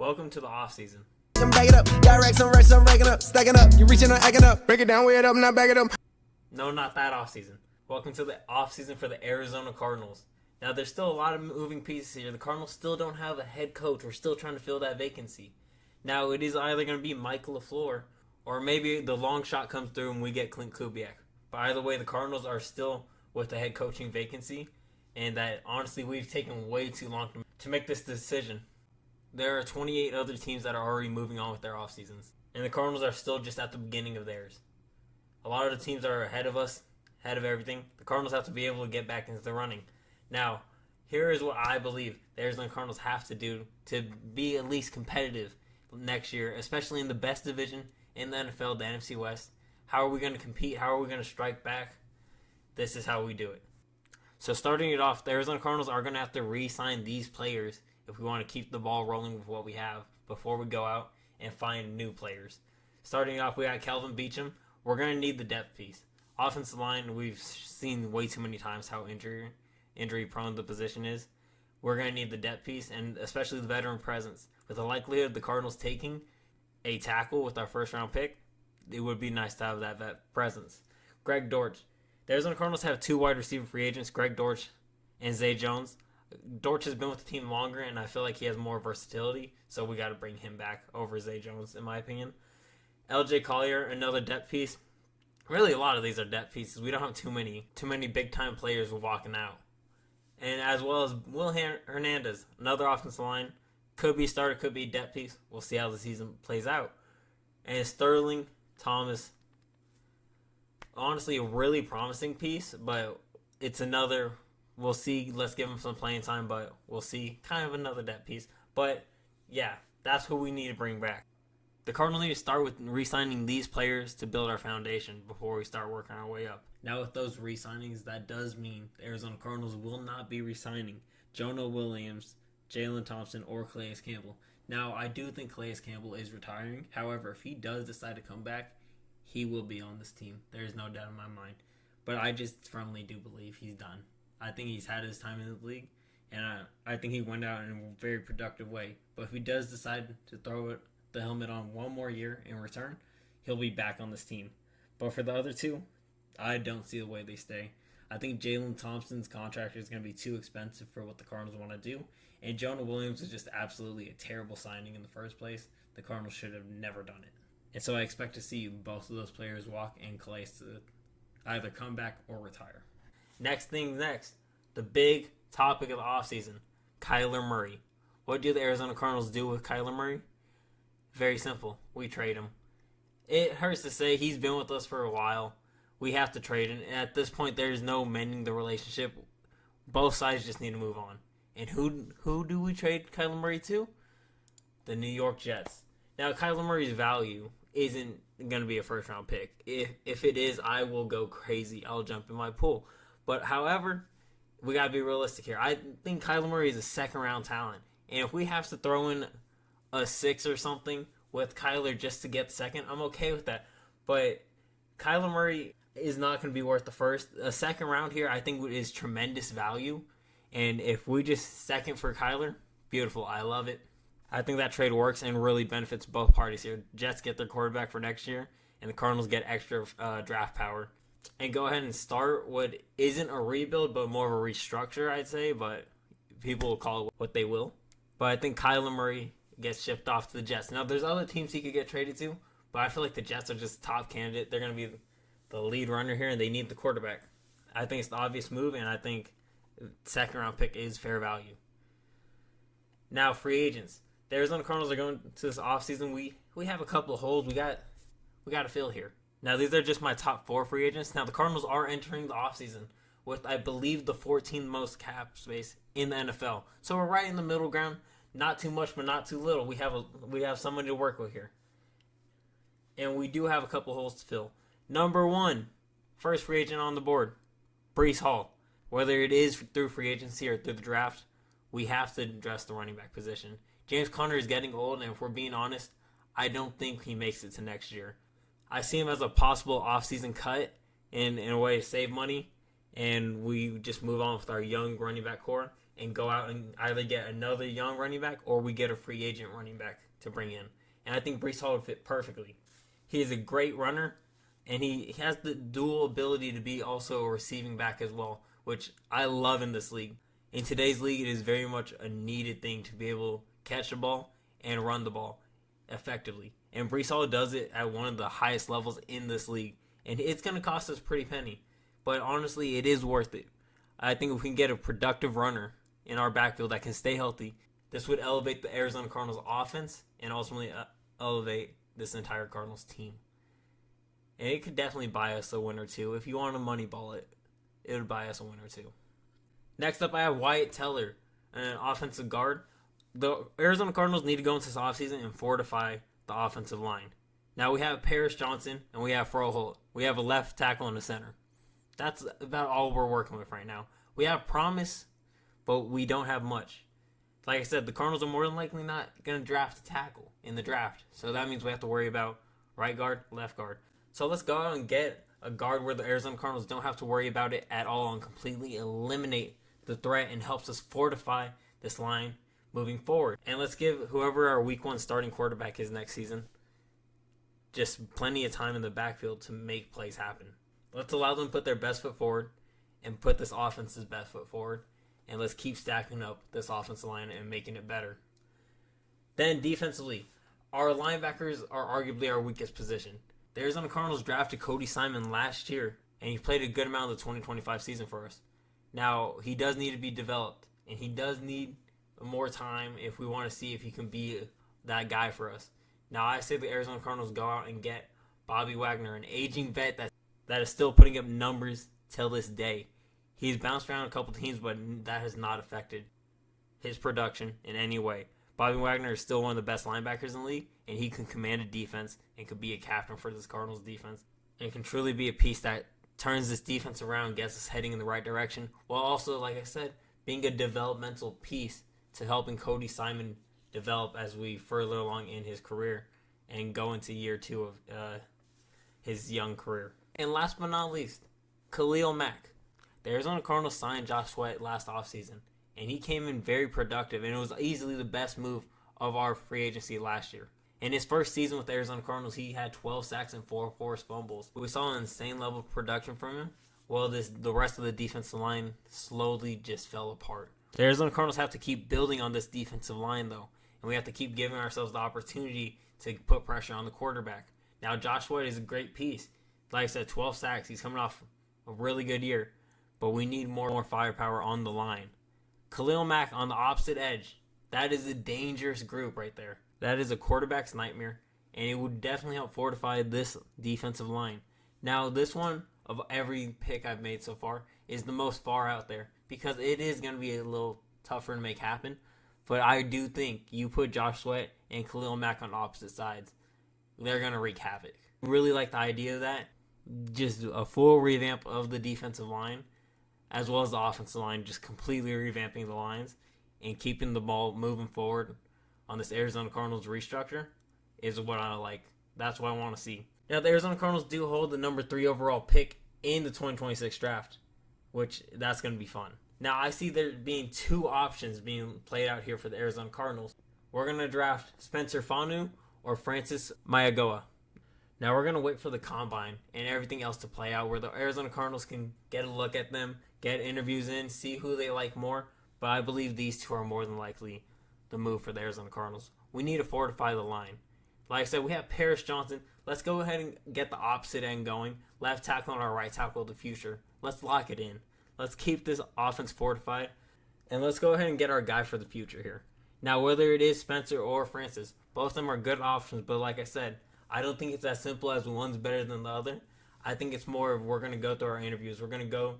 Welcome to the off season. Back it up, direct, I'm racks, I'm racking up, stacking up, you reaching, I'm acting up, break it down, weigh it up, now back it up. No, not that off season. Welcome to the off season for the Arizona Cardinals. Now, there's still a lot of moving pieces here. The Cardinals still don't have a head coach. We're still trying to fill that vacancy. Now, it is either going to be Mike LaFleur, or maybe the long shot comes through and we get Clint Kubiak. But either way, the Cardinals are still with the head coaching vacancy, and that honestly we've taken way too long to make this decision. There are 28 other teams that are already moving on with their off seasons, and the Cardinals are still just at the beginning of theirs. A lot of the teams are ahead of us, ahead of everything. The Cardinals have to be able to get back into the running. Now, here is what I believe the Arizona Cardinals have to do to be at least competitive next year, especially in the best division in the NFL, the NFC West. How are we going to compete? How are we going to strike back? This is how we do it. So starting it off, the Arizona Cardinals are going to have to re-sign these players if we want to keep the ball rolling with what we have before we go out and find new players. Starting off, we got Kelvin Beachum. We're going to need the depth piece. Offensive line, we've seen way too many times how injury-prone the position is. We're going to need the depth piece, and especially the veteran presence. With the likelihood of the Cardinals taking a tackle with our first-round pick, it would be nice to have that vet presence. Greg Dortch. The Arizona Cardinals have two wide receiver free agents, Greg Dortch and Zay Jones. Dortch has been with the team longer, and I feel like he has more versatility, so we got to bring him back over Zay Jones, in my opinion. LJ Collier, another depth piece. Really, a lot of these are depth pieces. We don't have too many big-time players walking out. And as well as Will Hernandez, another offensive line. Could be starter, could be depth piece. We'll see how the season plays out. And Sterling Thomas, honestly, a really promising piece, but it's another... We'll see. Let's give him some playing time, but we'll see. Kind of another depth piece. But, yeah, that's who we need to bring back. The Cardinals need to start with re-signing these players to build our foundation before we start working our way up. Now, with those re-signings, that does mean the Arizona Cardinals will not be re-signing Jonah Williams, Jalen Thompson, or Calais Campbell. Now, I do think Calais Campbell is retiring. However, if he does decide to come back, he will be on this team. There is no doubt in my mind. But I just firmly do believe he's done. I think he's had his time in the league, and I think he went out in a very productive way. But if he does decide to throw the helmet on one more year in return, he'll be back on this team. But for the other two, I don't see the way they stay. I think Jalen Thompson's contract is going to be too expensive for what the Cardinals want to do, and Jonah Williams is just absolutely a terrible signing in the first place. The Cardinals should have never done it. And so I expect to see both of those players walk and Calais to either come back or retire. Next, the big topic of the offseason, Kyler Murray. What do the Arizona Cardinals do with Kyler Murray? Very simple. We trade him. It hurts to say he's been with us for a while. We have to trade him. And at this point, there's no mending the relationship. Both sides just need to move on. And who do we trade Kyler Murray to? The New York Jets. Now, Kyler Murray's value isn't going to be a first-round pick. If it is, I will go crazy. I'll jump in my pool. But however, we got to be realistic here. I think Kyler Murray is a second-round talent. And if we have to throw in a 6 or something with Kyler just to get second, I'm okay with that. But Kyler Murray is not going to be worth the first. A second round here, I think, is tremendous value. And if we just second for Kyler, beautiful. I love it. I think that trade works and really benefits both parties here. Jets get their quarterback for next year, and the Cardinals get extra draft power. And go ahead and start what isn't a rebuild, but more of a restructure, I'd say. But people will call it what they will. But I think Kyler Murray gets shipped off to the Jets. Now, there's other teams he could get traded to, but I feel like the Jets are just top candidate. They're going to be the lead runner here, and they need the quarterback. I think it's the obvious move, and I think second-round pick is fair value. Now, free agents. The Arizona Cardinals are going to this offseason. We have a couple of holes we got to fill here. Now, these are just my top 4 free agents. Now, the Cardinals are entering the offseason with, I believe, the 14th most cap space in the NFL. So we're right in the middle ground. Not too much, but not too little. We have somebody to work with here. And we do have a couple holes to fill. Number 1, first free agent on the board, Brees Hall. Whether it is through free agency or through the draft, we have to address the running back position. James Conner is getting old, and if we're being honest, I don't think he makes it to next year. I see him as a possible offseason cut in a way to save money, and we just move on with our young running back core. and go out and either get another young running back or we get a free agent running back to bring in. And I think Brees Hall would fit perfectly. He is a great runner, and he has the dual ability to be also a receiving back as well, which I love in this league. In today's league, it is very much a needed thing to be able to catch the ball and run the ball effectively. And Brees Hall does it at one of the highest levels in this league. And it's going to cost us a pretty penny. But honestly, it is worth it. I think if we can get a productive runner in our backfield that can stay healthy, this would elevate the Arizona Cardinals offense and ultimately elevate this entire Cardinals team. And it could definitely buy us a win or two. If you want to moneyball it, it would buy us a win or two. Next up, I have Wyatt Teller, an offensive guard. The Arizona Cardinals need to go into this offseason and fortify the offensive line. Now we have Paris Johnson and we have Froholt. We have a left tackle and a center. That's about all we're working with right now. We have promise, but we don't have much. Like I said, the Cardinals are more than likely not going to draft a tackle in the draft. So that means we have to worry about right guard, left guard. So let's go out and get a guard where the Arizona Cardinals don't have to worry about it at all and completely eliminate the threat and helps us fortify this line moving forward. And let's give whoever our week 1 starting quarterback is next season just plenty of time in the backfield to make plays happen. Let's allow them to put their best foot forward and put this offense's best foot forward. And let's keep stacking up this offensive line and making it better. Then defensively, our linebackers are arguably our weakest position. The Arizona Cardinals drafted Cody Simon last year, and he played a good amount of the 2025 season for us. Now, he does need to be developed, and he does need more time if we want to see if he can be that guy for us. Now, I say the Arizona Cardinals go out and get Bobby Wagner, an aging vet that is still putting up numbers till this day. He's bounced around a couple teams, but that has not affected his production in any way. Bobby Wagner is still one of the best linebackers in the league, and he can command a defense and could be a captain for this Cardinals defense. And can truly be a piece that turns this defense around, gets us heading in the right direction, while also, like I said, being a developmental piece to helping Cody Simon develop as we further along in his career and go into year 2 of his young career. And last but not least, Khalil Mack. The Arizona Cardinals signed Josh Sweat last offseason, and he came in very productive, and it was easily the best move of our free agency last year. In his first season with the Arizona Cardinals, he had 12 sacks and 4 forced fumbles. We saw an insane level of production from him, while the rest of the defensive line slowly just fell apart. The Arizona Cardinals have to keep building on this defensive line, though, and we have to keep giving ourselves the opportunity to put pressure on the quarterback. Now, Josh Sweat is a great piece. Like I said, 12 sacks. He's coming off a really good year, but we need more firepower on the line. Khalil Mack on the opposite edge. That is a dangerous group right there. That is a quarterback's nightmare, and it would definitely help fortify this defensive line. Now, this one of every pick I've made so far is the most far out there because it is going to be a little tougher to make happen. But I do think you put Josh Sweat and Khalil Mack on opposite sides, they're going to wreak havoc. Really like the idea of that. Just a full revamp of the defensive line as well as the offensive line, just completely revamping the lines and keeping the ball moving forward on this Arizona Cardinals restructure is what I like. That's what I want to see. Now, the Arizona Cardinals do hold the number 3 overall pick in the 2026 draft, which that's going to be fun. Now, I see there being 2 options being played out here for the Arizona Cardinals. We're going to draft Spencer Fanu or Francis Mayagoa. Now, we're going to wait for the combine and everything else to play out where the Arizona Cardinals can get a look at them, get interviews in, see who they like more. But I believe these 2 are more than likely the move for the Arizona Cardinals. We need to fortify the line. Like I said, we have Paris Johnson. Let's go ahead and get the opposite end going. Left tackle and our right tackle of the future. Let's lock it in. Let's keep this offense fortified. And let's go ahead and get our guy for the future here. Now, whether it is Spencer or Francis, both of them are good options. But like I said, I don't think it's as simple as one's better than the other. I think it's more of we're going to go through our interviews. We're going to go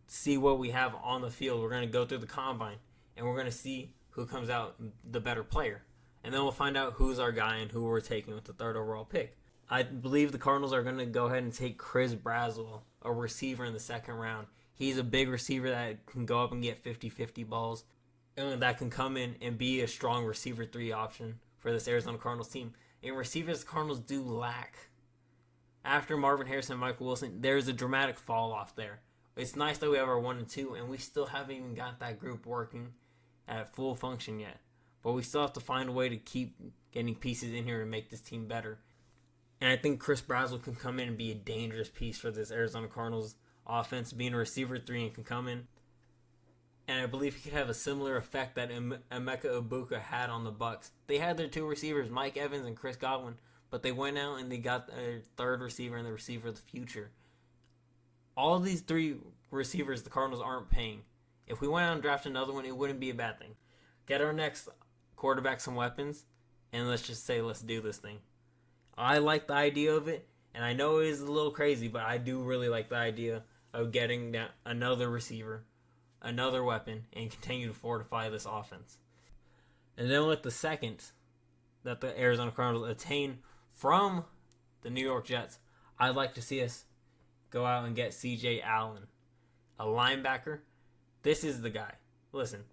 see what we have on the field. We're going to go through the combine. And we're going to see who comes out the better player. And then we'll find out who's our guy and who we're taking with the 3rd overall pick. I believe the Cardinals are going to go ahead and take Chris Braswell, a receiver in the 2nd round. He's a big receiver that can go up and get 50-50 balls. And that can come in and be a strong receiver 3 option for this Arizona Cardinals team. And receivers, the Cardinals do lack. After Marvin Harrison and Michael Wilson, there's a dramatic fall off there. It's nice that we have our 1 and 2, and we still haven't even got that group working at full function yet. But we still have to find a way to keep getting pieces in here to make this team better. And I think Chris Brazzell can come in and be a dangerous piece for this Arizona Cardinals offense, being a receiver 3 and can come in. And I believe he could have a similar effect that Emeka Egbuka had on the Bucs. They had their 2 receivers, Mike Evans and Chris Godwin, but they went out and they got their 3rd receiver and the receiver of the future. All of these 3 receivers the Cardinals aren't paying. If we went out and drafted another one, it wouldn't be a bad thing. Get our next quarterback some weapons, and let's just say let's do this thing. I like the idea of it, and I know it is a little crazy, but I do really like the idea of getting another receiver, another weapon, and continue to fortify this offense. And then with the second that the Arizona Cardinals attain from the New York Jets, I'd like to see us go out and get C.J. Allen, a linebacker. This is the guy. Listen,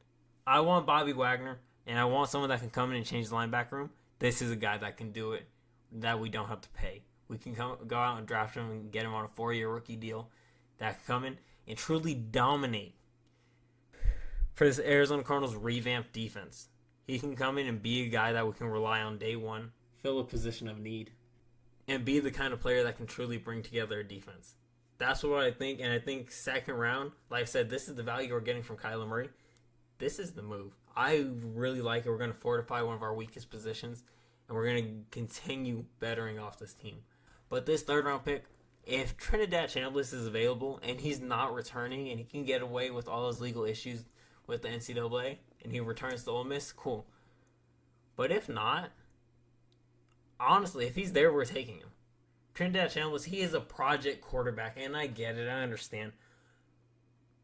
I want Bobby Wagner, and I want someone that can come in and change the linebacker room. This is a guy that can do it, that we don't have to pay. We can go out and draft him and get him on a 4-year rookie deal that can come in and truly dominate for this Arizona Cardinals revamped defense. He can come in and be a guy that we can rely on day one, fill a position of need, and be the kind of player that can truly bring together a defense. That's what I think, and I think second round, like I said, this is the value we're getting from Kyler Murray. This is the move. I really like it. We're going to fortify one of our weakest positions, and we're going to continue bettering off this team. But this third round pick, if Trinidad Chambliss is available and he's not returning and he can get away with all his legal issues with the NCAA and he returns to Ole Miss, cool. But if not, honestly, if he's there, we're taking him. Trinidad Chambliss, he is a project quarterback, and I get it, I understand.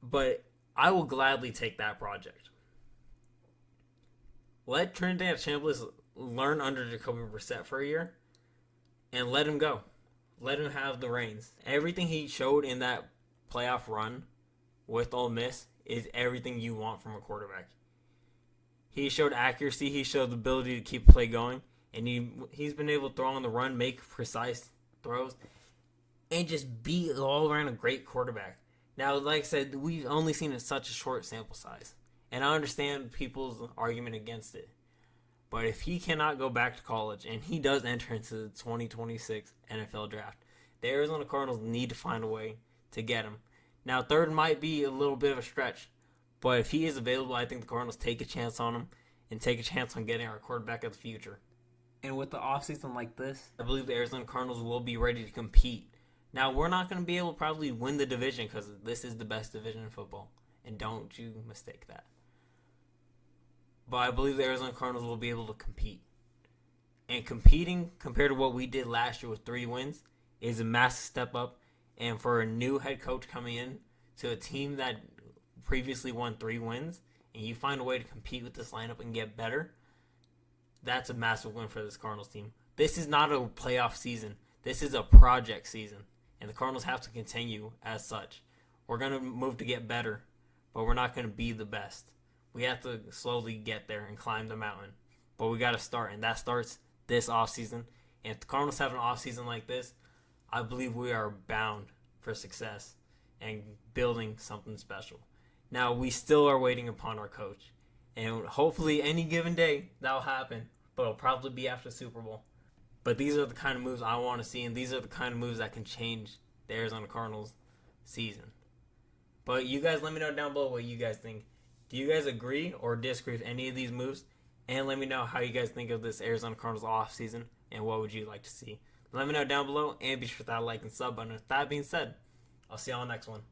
But I will gladly take that project. Let Trinidad Chambliss learn under Jacoby Brissett for a year and let him go. Let him have the reins. Everything he showed in that playoff run with Ole Miss is everything you want from a quarterback. He showed accuracy. He showed the ability to keep play going. And he's been able to throw on the run, make precise throws, and just be all around a great quarterback. Now, like I said, we've only seen it such a short sample size. And I understand people's argument against it. But if he cannot go back to college, and he does enter into the 2026 NFL draft, the Arizona Cardinals need to find a way to get him. Now, third might be a little bit of a stretch, but if he is available, I think the Cardinals take a chance on him and take a chance on getting our quarterback of the future. And with the offseason like this, I believe the Arizona Cardinals will be ready to compete. Now, we're not going to be able to probably win the division because this is the best division in football. And don't you mistake that. But I believe the Arizona Cardinals will be able to compete. And competing compared to what we did last year with 3 wins is a massive step up. And for a new head coach coming in to a team that previously won 3 wins, and you find a way to compete with this lineup and get better, that's a massive win for this Cardinals team. This is not a playoff season. This is a project season. And the Cardinals have to continue as such. We're going to move to get better, but we're not going to be the best. We have to slowly get there and climb the mountain. But we got to start, and that starts this offseason. And if the Cardinals have an offseason like this, I believe we are bound for success and building something special. Now, we still are waiting upon our coach. And hopefully any given day that'll happen, but it'll probably be after the Super Bowl. But these are the kind of moves I want to see, and these are the kind of moves that can change the Arizona Cardinals season. But you guys let me know down below what you guys think. Do you guys agree or disagree with any of these moves? And let me know how you guys think of this Arizona Cardinals offseason and what would you like to see. Let me know down below, and be sure to hit that like and sub button. With that being said, I'll see y'all on the next one.